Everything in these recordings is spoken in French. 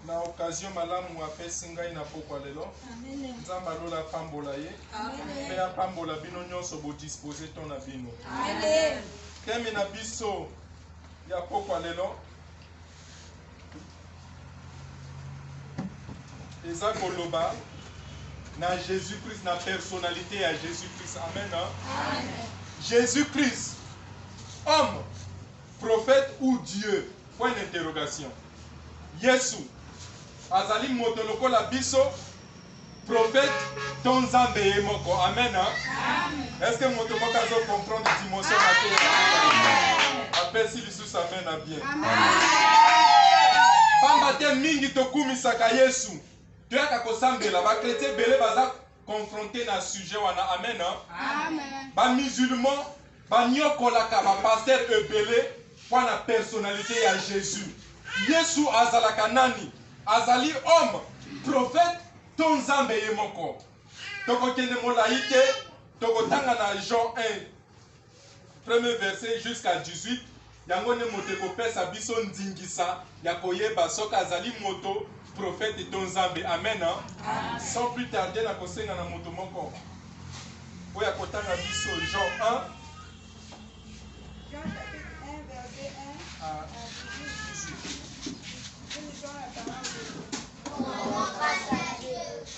na occasion malamu apesi ngai na pokwa lelo. Nzambe alola pambola ye. Mpe apambola bino nyonso bodispose to na bino. Teme na biso ya pokwa lelo eza koloba na Jésus-Christ, na personnalité à Jésus-Christ. Amen. Amen. Jésus-Christ, homme, prophète ou Dieu? Point d'interrogation. Yesu, azali motoloko la biso, prophète, ton Nzambe ye moko. Amen. Est-ce que motomoko azo comprendre dimension na appelle si biso amen à bien. Pamba te mingi tokumisaka Yesu. Toyaka kosambela ba chrétien belé baza confronté na sujet wana. Amen. Amen. Ba musulman ba nyokolaka ba pasteur ebelé pour la personnalité à Jésus. Yesu azalaka nani? Azali homme, prophète, ton Nzambe ye moko. Toko kende molaïke, toko tanga na Jean 1, premier verset jusqu'à 18. Yango ne moteko pesa biso ndingisa ya koyeba soka azali moto prophète et ton Nzambe. Amen. Sans plus tarder na kosenga na moto moko. Oya kotanga biso Jean 1. Jean chapitre 1 verset 1 à 18. Nous lisons la parole de Dieu.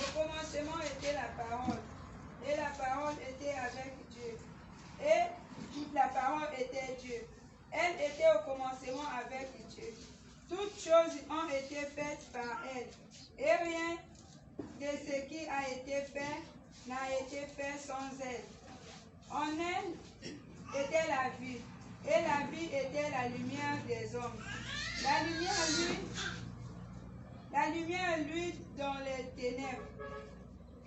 Au commencement était la parole, et la parole était avec Dieu, et la parole était Dieu. Elle était au commencement avec Dieu. Toutes choses ont été faites par elle, et rien de ce qui a été fait n'a été fait sans elle. En elle était la vie, et la vie était la lumière des hommes. La lumière lui dans les ténèbres,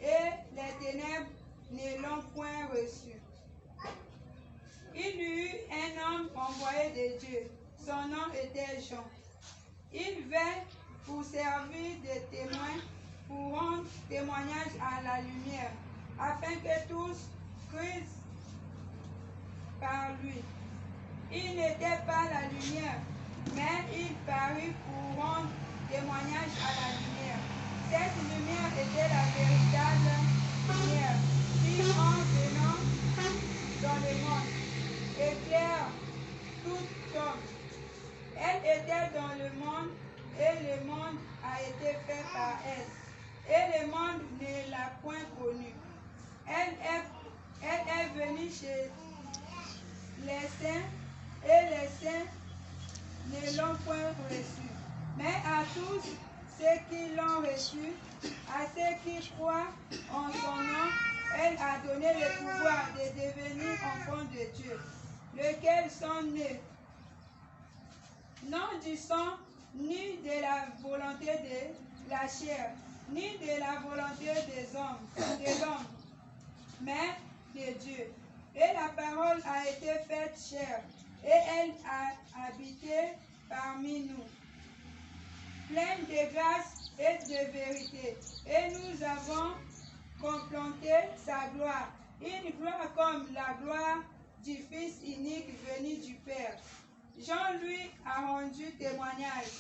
et les ténèbres ne l'ont point reçu. Il y eut un homme envoyé de Dieu, son nom était Jean. Il vint pour servir de témoin, pour rendre témoignage à la lumière, afin que tous crissent par lui. Il n'était pas la lumière, mais il parut pour rendre témoignage à la lumière. Cette lumière était la véritable lumière qui, en venant dans le monde, éclaire tout homme. Elle était dans le monde, et le monde a été fait par elle, et le monde ne l'a point connue. Elle est venue chez les saints, et les saints ne l'ont point reçue. Mais à tous ceux qui l'ont reçu, à ceux qui croient en son nom, elle a donné le pouvoir de devenir enfants de Dieu, lesquels sont nés, non du sang, ni de la volonté de la chair, ni de la volonté de l'homme, mais de Dieu. Et la parole a été faite chair, et elle a habité parmi nous, pleine de grâce et de vérité. Et nous avons contemplé sa gloire, une gloire comme la gloire du Fils unique venu du Père. Jean lui a rendu témoignage,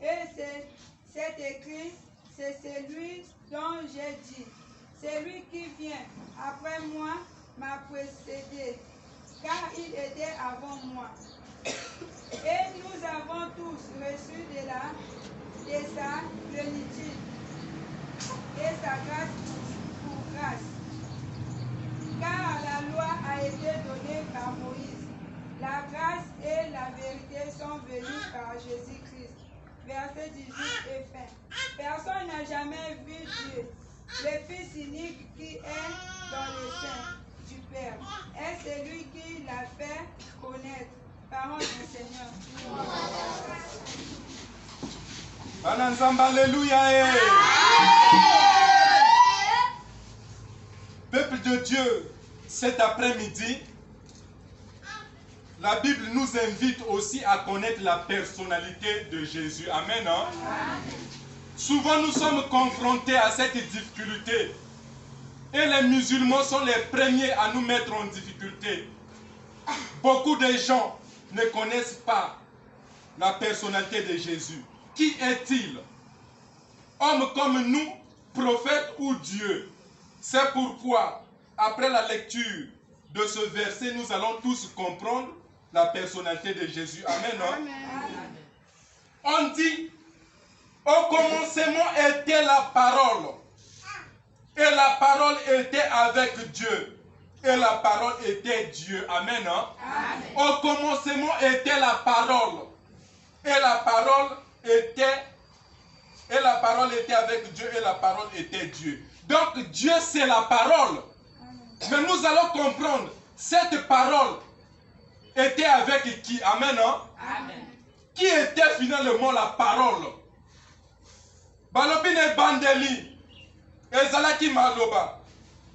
et c'est écrit, c'est celui dont j'ai dit, celui qui vient après moi m'a précédé, car il était avant moi. Et nous avons tous reçu de sa plénitude, et sa grâce pour grâce. Car la loi a été donnée par Moïse. La grâce et la vérité sont venues par Jésus-Christ. Verset 18 et fin. Personne n'a jamais vu Dieu, le Fils unique qui est dans le sein du Père. Et c'est lui qui l'a fait connaître. Parole du Seigneur. Alléluia. Peuple de Dieu, cet après-midi, la Bible nous invite aussi à connaître la personnalité de Jésus. Amen. Souvent nous sommes confrontés à cette difficulté. Et les musulmans sont les premiers à nous mettre en difficulté. Beaucoup de gens ne connaissent pas la personnalité de Jésus. Qui est-il? homme comme nous, prophète ou Dieu. C'est pourquoi, après la lecture de ce verset, nous allons tous comprendre la personnalité de Jésus. Amen. Hein? Amen. On dit, au commencement était la parole. Et la parole était avec Dieu. Et la parole était Dieu. Amen. Hein? Amen. Au commencement était la parole. Et la parole était avec Dieu. Et la parole était Dieu. Donc Dieu c'est la parole. Mais nous allons comprendre, cette parole était avec qui? Amen. Hein? Amen. Qui était finalement la parole? Balobi ne bandeli. Ezalaki maloba.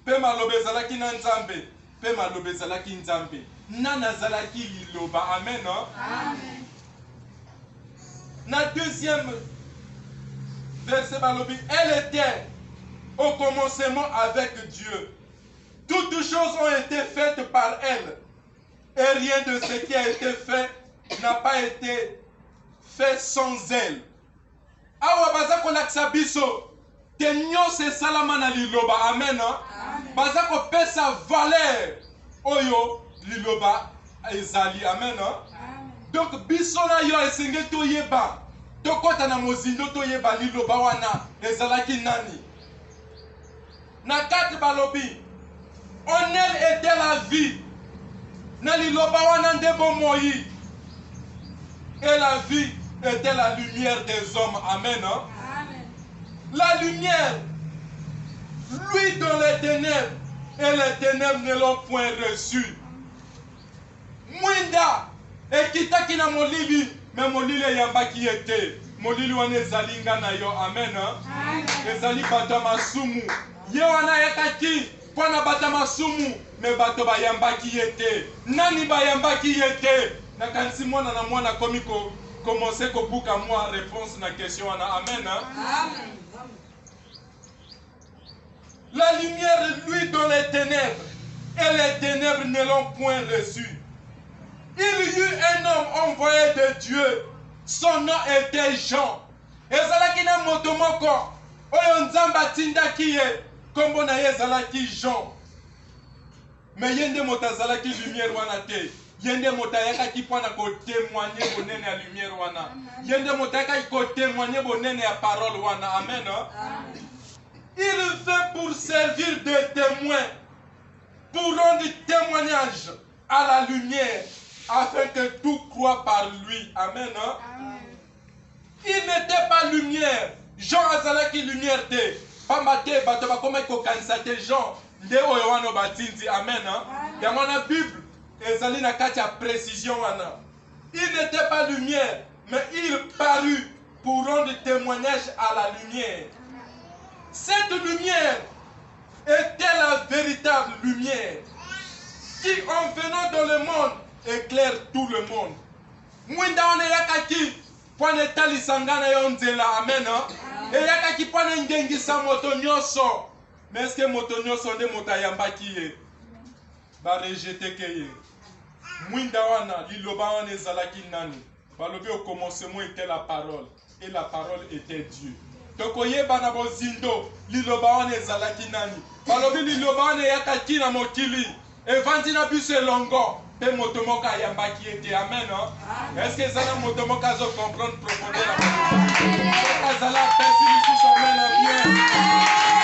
Pe maloba ezalaki na nzambe. Pe maloba ezalaki nzambe. Nana ezalaki liloba. Amen. Hein? Amen. Na deuxième verset balobi. Elle était au commencement avec Dieu. Toutes choses ont été faites par elle. Et rien de ce qui a été fait n'a pas été fait sans elle. Awa baza kolakisa biso te nyonso esalama na liloba. Amen. Baza kopesa valeur oyo liloba ezali. Amen. Donc biso na yo esenge toyeba tokota na mozindo toyeba liloba wana ezalaki nani. Na 4 balobi en elle était la vie. Na liloba wana nde bomoi. Et la vie était la lumière des hommes. Amen. Hein? Amen. La lumière, lui dans les ténèbres, et les ténèbres ne l'ont point reçu. Mwinda, ekitaki na molili, mais molili yambaki ete. Molili wana ezali nga na yo. Amen. Hein? Amen. Ezali bato masumu. Ye wana yakaki, pona bato masumu, mais bato bayambaki ete. Nani bayambaki ete? Nakanisi mwana na mwana komiko. Commencez à buka moi réponse na question wana. Amen. Hein? Amen. La lumière lui dans les ténèbres et les ténèbres ne l'ont point reçu. Il y eut un homme envoyé de Dieu. Son nom était Jean. Ezalaki na moto moko oyo nzambe atindaki ye kombo na ye ezalaki Jean. Mais yende moto azalaki lumière wana te. Yende moto ayakaki mpona kotémoigner bonene ya lumière wana. Yende moto ayakaki kotémoigner bonene ya parole wana. Amen. Amen. Il fait pour servir de témoin, pour rendre témoignage à la lumière, afin que tout croit par lui. Amen. Amen. Il n'était pas lumière. Jean azalaki lumière te. Pambate bato bakoma kokanisa te Jean nde oyo wana batinzi. Amen. Yango na Bible ezali na kati ya précision wana. Il n'était pas lumière, mais il parut pour rendre témoignage à la lumière. Cette lumière était la véritable lumière qui, en venant dans le monde, éclaire tout le monde. Mwinda wana yakaki pwana etalisanga na yo nzela. Amen. Eyakaki pwana ngengisa moto nyonso. Mais est-ce que moto nyonso nde moto ayambaki ye? Ba rejete ke ye. Mwinda wana liloba wana ezalaki nani? Balobi au commencement était la parole et la parole était Dieu. Tokoyeba na bozindo liloba wana ezalaki nani? Balobi liloba wana yakaki na mokili evandi na biso elongo pe moto moko ayambaki ete. Amen. Est-ce que ezala moto moko azo comprendre profondeur la parole? Azala pesi lisusu. Amen. Bien.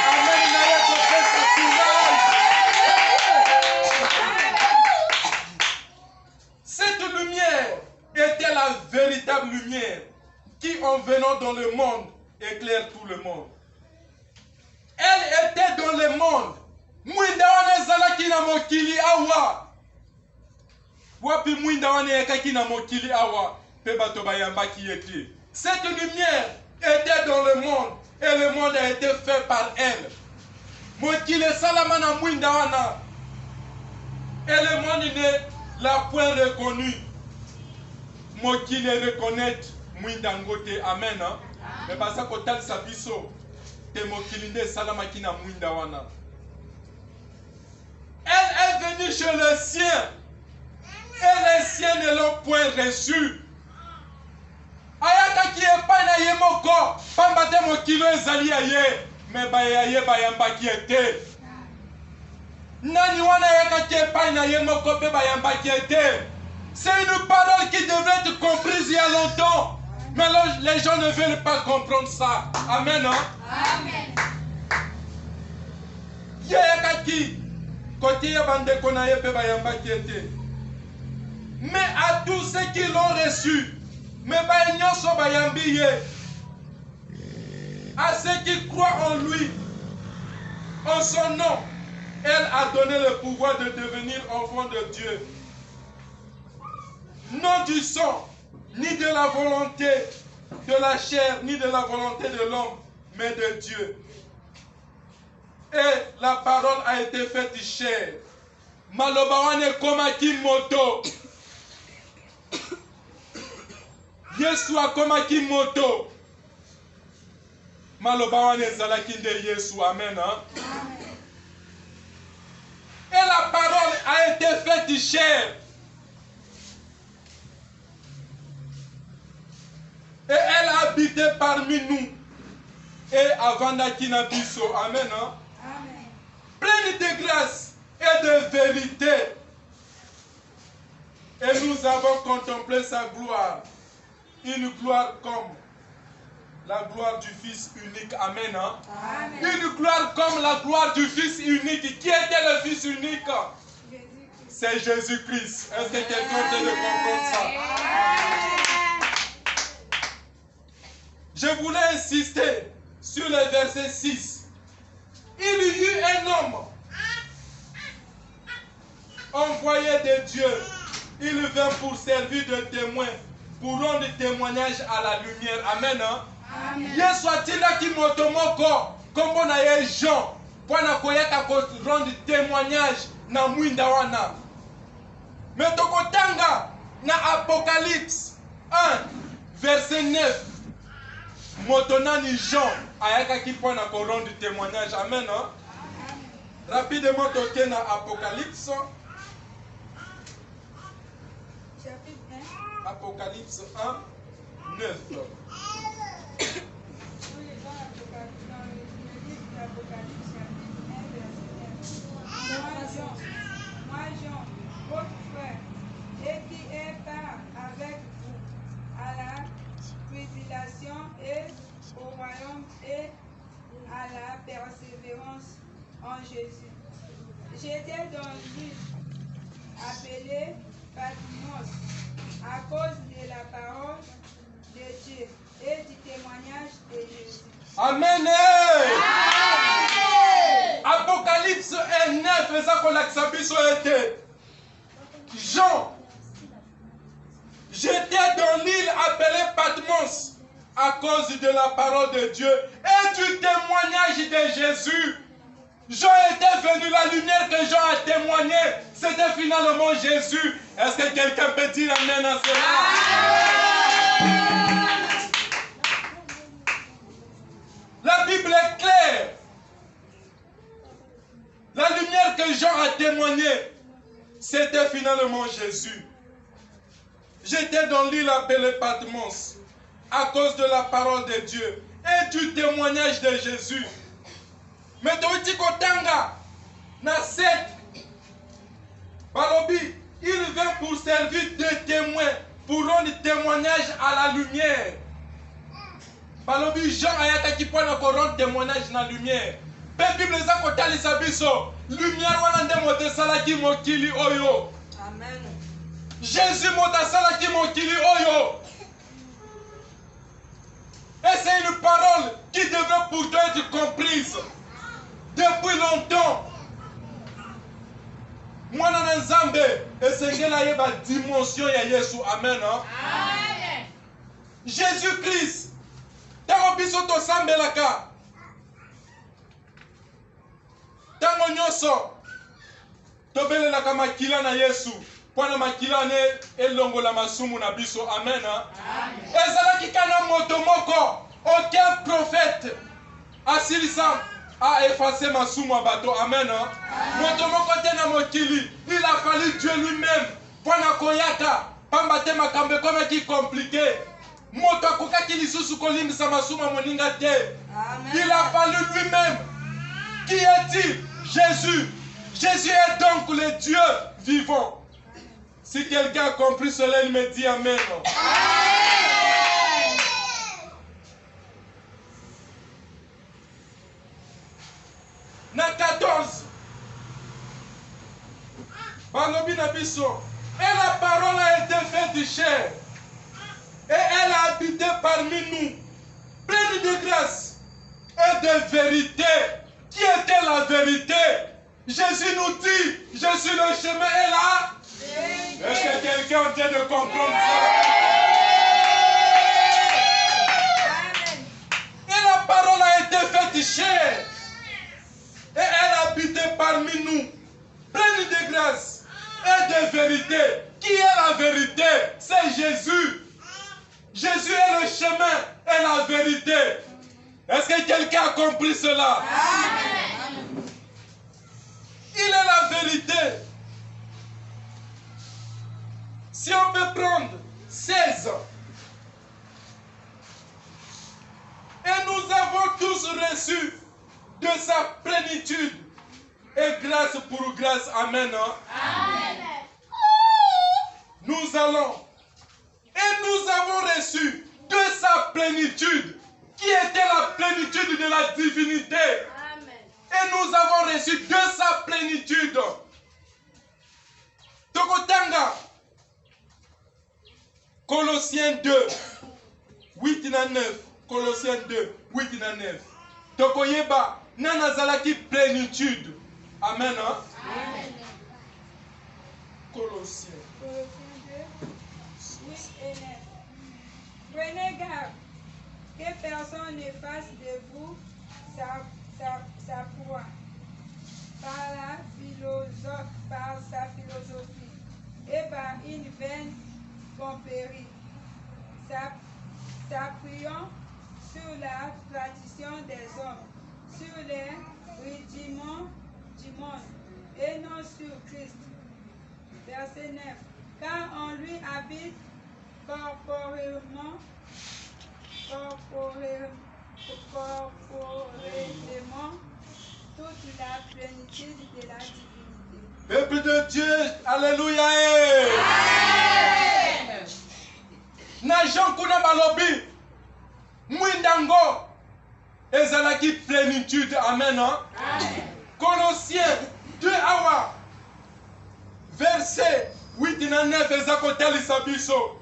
Amen. Na ye kopesa courage. Cette lumière était la véritable lumière qui, en venant dans le monde, éclaire tout le monde. Elle était dans le monde. Mwinda wana ezalaki na mokili awa. Wapi mwinda wana ekaki na mokili awa. Pe bato bayambaki ete. Cette lumière était dans le monde. Et le monde a été fait par elle. Mokili salama na mwinda wana. Et le monde ne l'a point reconnu. Mokili reconnaît mwinda ngote. Amen. Mais basa kotal sabiso. Te mokili nde salamaki na mwinda wana. Elle est venue chez les siens. Et les siens ne l'ont point reçu. Ayaka qui est pas na yemoko. Pambate mokili ezali ya ye me baya ye bayambaki ye te. Nani wana yakaki epai na ye moko mpe bayambaki ye te. C'est une parole qui devait être comprise il y a longtemps. Mais les gens ne veulent pas comprendre ça. Amen. Hein? Amen. Yakaki côté ya bandeko na ye mpe bayambaki ye te. Mais à tous ceux qui l'ont reçu, mais nyonso bayambi ye. À ceux qui croient en lui, en son nom, elle a donné le pouvoir de devenir enfant de Dieu. Non du sang, ni de la volonté de la chair, ni de la volonté de l'homme, mais de Dieu. Et la parole a été faite chair. Maloba wane komaki moto. Yesu akomaki moto. Maloba wane ezalaki nde Yesu. Amen. Hein? Amen. Et la parole a été faite chair. Et elle a habité parmi nous. Et avant d'Akina Bisso. Amen. Hein? Amen. Pleine de grâce et de vérité. Et nous avons contemplé sa gloire. Une gloire comme la gloire du Fils unique. Amen. Hein? Amen. Une gloire comme la gloire du Fils unique. Qui était le Fils unique? C'est Jésus-Christ. Est-ce que quelqu'un peut comprendre ça? Amen. Je voulais insister sur le verset 6. Il y eut un homme envoyé de Dieu. Il vint pour servir de témoin, pour rendre témoignage à la lumière. Amen. Hein? Amen. Yesu atilaki moto moko kombo na ye Jean pona koyaka ko rendre témoignage na mwinda wana. Mais tokotanga na Apocalypse 1 verset 9. Motonani Jean ayakaki pona ko rendre témoignage. Amen. Hein? Rapidement toke na Apocalypse. Apocalypse 1, 9. Moi, Jean, votre frère, et qui est part avec vous à la tribulation et au royaume et à la persévérance en Jésus. J'étais dans l'île appelée Patmos à cause de la parole de Dieu et du témoignage de Jésus. Amen. Apocalypse 1, 9, eza kolakisa biso ete Jean, j'étais dans l'île appelée Patmos à cause de la parole de Dieu et du témoignage de Jésus. Jean était venu, la lumière que Jean a témoigné, c'était finalement Jésus. Est-ce que quelqu'un peut dire amen à cela? La Bible est claire. La lumière que Jean a témoigné, c'était finalement Jésus. J'étais dans l'île appelée Patmos à cause de la parole de Dieu et du témoignage de Jésus. Mais Toiti Kotanga, na 7, Balobi, il vient pour servir de témoin, pour rendre témoignage à la lumière. Balobi, Jean ayaka qui peut rendre témoignage na lumière. La Bible est à côté de Sabiso. Lumière wana nde mote salaki mokili oyo. Amen. Jésus mote salaki mokili oyo. Et c'est une parole qui devrait pourtant être comprise depuis longtemps. Mwana na Nzambe esengela yeba dimension ya Yesu. Amen. Hein? Amen. Jésus-Christ tango biso tosambelaka tango nyonso tobelelaka makila na Yesu pona makila ne elongola masumu na biso. Amen. Amen. Ezalaki kana moto moko, aucun prophète asilisa a effacé masumu à bateau. Amen. Moto moko te na mokili, il a fallu Dieu lui-même pona koyaka pambate makambe comme qui compliqué moto akokaki lisusu kolimbisa masumu moninga te. Il a fallu lui-même. Qui est-il? Jésus. Jésus est donc le Dieu vivant. Si quelqu'un a compris cela, il me dit Amen. Na 14. Balobi na biso. Et la parole a été faite chair. Et elle a habité parmi nous. Pleine de grâce et de vérité. Qui était la vérité? Jésus nous dit, je suis le chemin et la vérité. Est-ce que quelqu'un est en train de comprendre ça? Et la parole a été faite chair. Et elle habitait parmi nous. Pleine de grâce et de vérité. Qui est la vérité? C'est Jésus. Jésus est le chemin et la vérité. Est-ce que quelqu'un a compris cela? Amen. Il est la vérité. Si on peut prendre 16. Et nous avons tous reçu de sa plénitude et grâce pour grâce. Amen. Amen. Nous allons et nous avons reçu de sa plénitude, qui était la plénitude de la divinité. Amen. Et nous avons reçu de sa plénitude. Tokotanga. Colossiens 2, 8 et 9. Colossiens 2, 8 et 9. Tokoyeba, nanazalaki plénitude. Amen. Hein? Amen. Colossiens 2, 8 et 9. Prenez garde que personne ne fasse de vous sa foi par sa philosophie et par une vaine tromperie, s'appuyant sur la tradition des hommes, sur les rudiments du monde et non sur Christ. Verset 9. Car en lui habite corporellement toute la plénitude de la divinité. Peuple de Dieu, alléluia. Amen. Na Jean kuna balobi mwindango ezalaki plénitude. Amen. Amen. Colossiens 2 awa verset 8 et 9 ezakotelisa biso.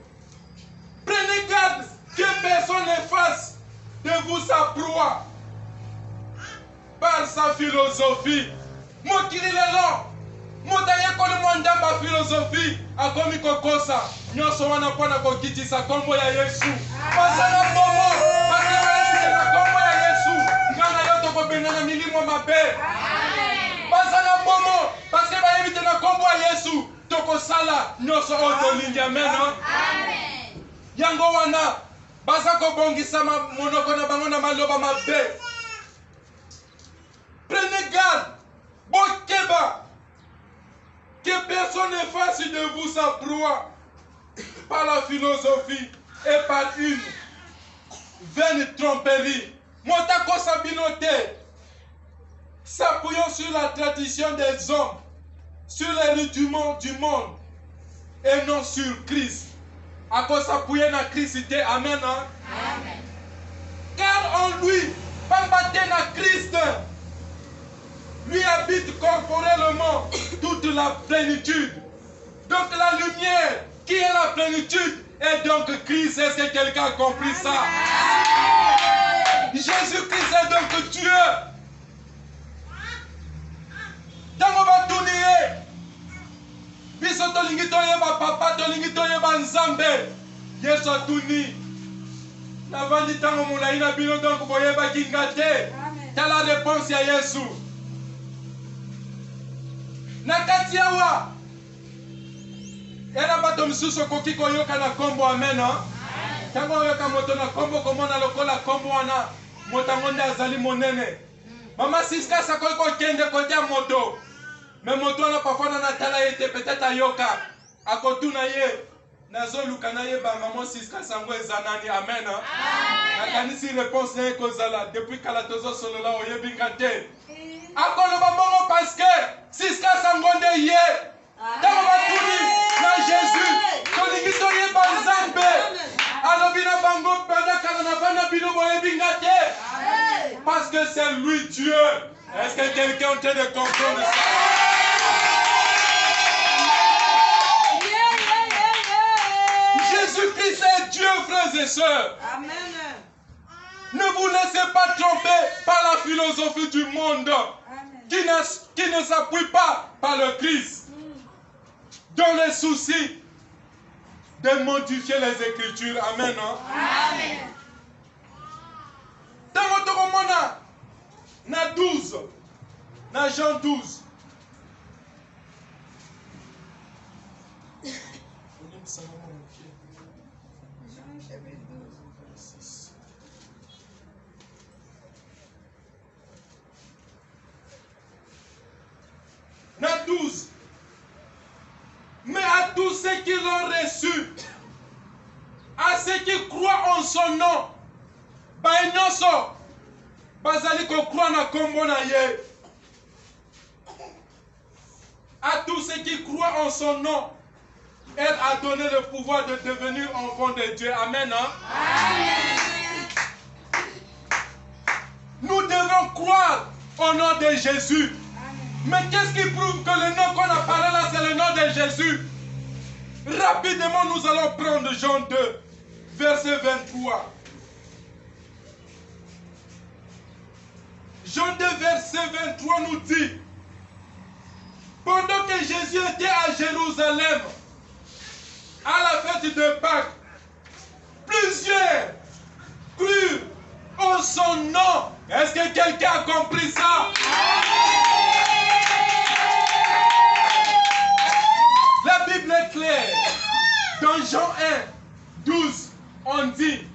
Prenez garde que personne ne fasse de vous sa proie par sa philosophie. Mokili lelo motaye koli mondamba philosophie akomi kokosa nyoso wana pona kokitisa kombo ya Yesu. Pasana bomo pasana kombo ya Yesu ngana yoto kobendana milimo mabe. Pasana bomo parce que ba éviter na kombo ya Yesu tokosala nyoso oto lingi. Amen. Amen. Yango wana basako bongisa monoko na bango na maloba mabe. Prenez garde, bokeba, que personne ne fasse de vous sa proie par la philosophie et par une vaine tromperie. Motako sabinote, s'appuyant sur la tradition des hommes, sur les rudiments du monde et non sur Christ. À cause s'appuyer na Christ. Amen. Amen. Car en lui, pambaté na Christ, lui habite corporellement toute la plénitude. Donc la lumière, qui est la plénitude, est donc Christ. Est-ce que quelqu'un a compris ça? Jésus-Christ est donc Dieu. Tango batuniye. Biso tolingi toyeba papa, tolingi toyeba nzambe. Yesu atuni. Navandi tango mulai na bino donc boyeba kingate. T'as la réponse ya Yesu. Nakati awa. Era bato misusu koki koyoka na kombo. Amen. Tango yoka moto na kombo komona lokola kombo wana motango nde azali monene. Mama Siska sakoki kokende kotia moto. Mais moto wana parfois na tala ete peut-être ayoka akotuna ye nazo lukana yeba maman siska sango ezanani amen. Nakanisi réponse na ekozala depuis kala tozo solola oyebinga te. Akoloba bongo parce que siska sango nde ye. Tango batuni na Jésus tolingi toyeba Nzambe alobi na bango banda kala na bana bino boyebinga te. Parce que c'est lui Dieu. Est-ce que quelqu'un est en train de comprendre ça? Jésus-Christ est Dieu, frères et sœurs. Amen. Ne vous laissez pas tromper par la philosophie du monde qui ne s'appuie pas par le Christ. Dans les soucis de modifier les Écritures. Amen. Amen. Dans votre roman, na 12, na Jean 12. Na 12. Mais à tous ceux qui l'ont reçu, à ceux qui croient en son nom, baïnoso, bazali ko croit na kombo na ye. À tous ceux qui croient en son nom, elle a donné le pouvoir de devenir enfant de Dieu. Amen. Hein? Amen. Nous devons croire au nom de Jésus. Mais qu'est-ce qui prouve que le nom qu'on a parlé là, c'est le nom de Jésus? Rapidement, nous allons prendre Jean 2, verset 23. Jean 2, verset 23 nous dit, pendant que Jésus était à Jérusalem, à la fête de Pâques, plusieurs crurent en son nom. Est-ce que quelqu'un a compris ça? La Bible est claire. Dans Jean 1, 12, on dit,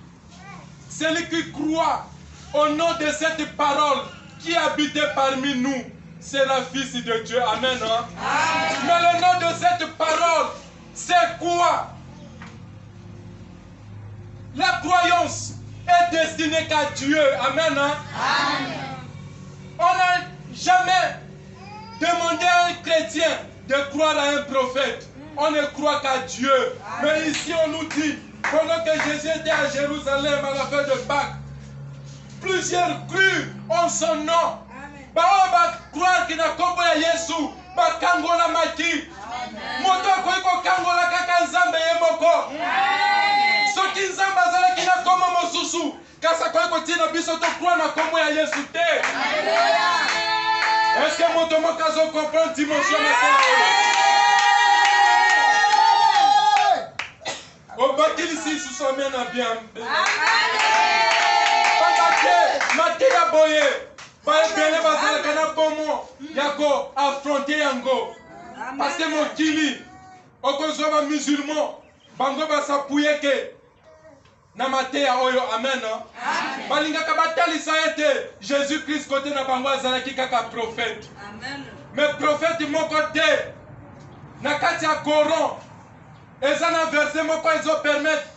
celui qui croit au nom de cette parole qui habitait parmi nous sera fils de Dieu. Amen. Hein? Amen. Mais le nom de cette parole, c'est quoi? La croyance est destinée qu'à Dieu. Amen. Hein? Amen. On n'a jamais demandé à un chrétien de croire à un prophète. On ne croit qu'à Dieu. Amen. Mais ici on nous dit, pendant que Jésus était à Jérusalem à la fête de Pâques, plusieurs crurent en son nom. Ba croire qu'il n'a pas Yesu, ba kangola maki. Moto ko kangola kaka Nzambe yemoko. Soki Nzambe azala kina koma mosusu, kasa ko tina biso to croire na kombo ya Yesu te. Est-ce que moto mokazo comprend dimension na ça? Au bakili si sous son bien bien. Matia boye. Baebele bazalaka na bomo yako affronter yango. Parce que mon kili okozwa ba musulman bango basapuye ke na mateya oyo. Amen. Balingaka batalisa ete Jésus Christ côté na bango azalaki kaka prophète. Amen. Mais prophète moko te na kati ya Coran eza na verset moko ezo permettre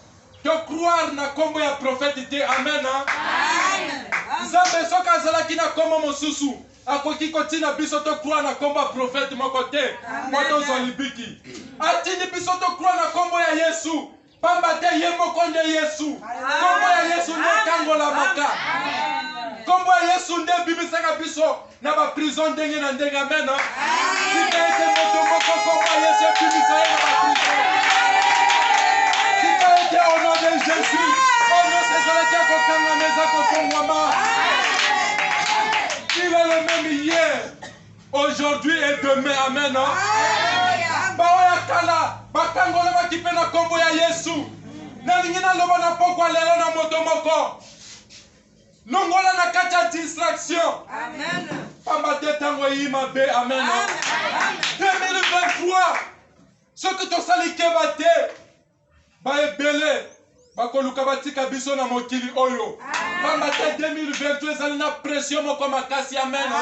de croire na kombo ya prophète te. Amen. Amen. Nzambe soka azalaki na kombo mosusu akoki kotina biso to croire na kombo ya prophète moko te. Moto zolibiki atini biso to croire na kombo ya Yesu pamba te ye moko nde Yesu. Kombo ya Yesu nde kangola maka. Kombo ya Yesu nde bimisaka biso na ba prison ndenge na ndenge. Amen. Sika ete moto moko kombo ya Yesu bimisa na ba prison. Sika ete au nom de Jésus. Au nom de Jésus kokanga meza kokongwama. Il est le même hier, aujourd'hui et demain. Amen. Baoya kala, bakangola bakipe na kombo ya Yesu. Na lingina loba na pokwa lelo na moto moko. Longola na kati distraction. Amen. Pamba te tango yima be. Amen. 2023. Ce que tu sali kebate. Baebele. Bakoluka batika biso na mokili oyo. Pamba te 2023 ezali na pression moko makasi. Amen.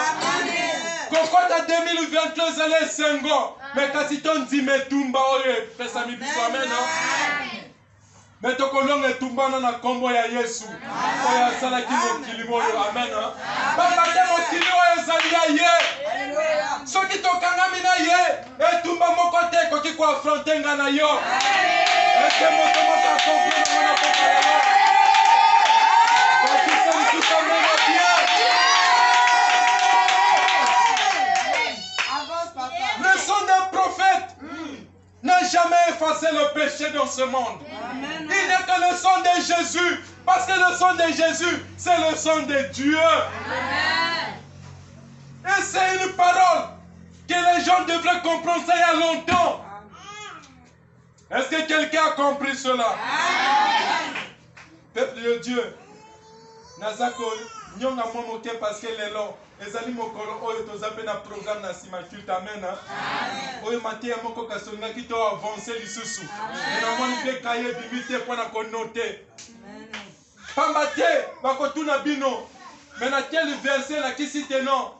Kokota 2023 ezali sengo. Mais kasi ton dime tumba oyo pesa mi biso. Amen. Mais tokolonga etumbana na kombo ya Yesu. Oya salaki mokili moyo. Amen. Bambate mokili oyo ezali ya ye. Soki tokangami na ye, etumba moko te koki ko affronter nga na yo. Est-ce moto moko akompli na mona koka ya yo? Koki sali tout amen bien. Le sang d'un prophète n'a jamais effacé le péché dans ce monde. Il n'y a que le sang de Jésus. Parce que le sang de Jésus, c'est le sang de Dieu. Et c'est une parole que les gens devraient comprendre ça il y a longtemps. Est-ce que quelqu'un a compris cela? Peuple de Dieu, Nazako, nyonga momoke parce que les longs. Ezali mokolo oyo tozape na programme na sima culte amen. Oyo matia moko kasonga kito avancer lisusu. Na moni pe kaye bimite pona ko noter. Pambate bakotuna bino. Mena quel verset la kisite non.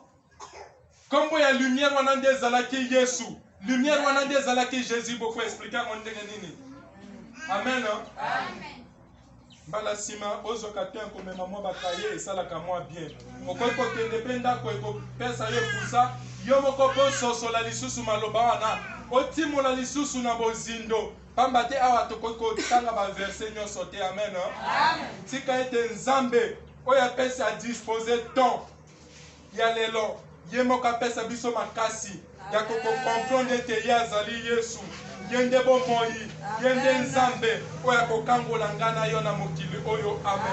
Kombo ya lumière wana nde ezalaki Yesu. Lumière wana nde ezalaki Jésus beaucoup expliquer mon ndenge nini. Amen. Amen. Mbala sima ozoka te komema mwa bakaye esalaka mwa bien. Okoki kokende mpe ndako ekopesa yo pusa yo moko mpo ososola lisusu maloba wana otimola lisusu na bozindo. Pamba te awa tokoki kotanga baverse nyonso te. Amen. Tika ete Nzambe oyo apesa dispose temps ya lelo ye moko apesa biso makasi ya kokomprendre ete ye azali Yesu. Yende bomoi, yende Nzambe, oya kokangola ngana yo na mokili oyo. Amen.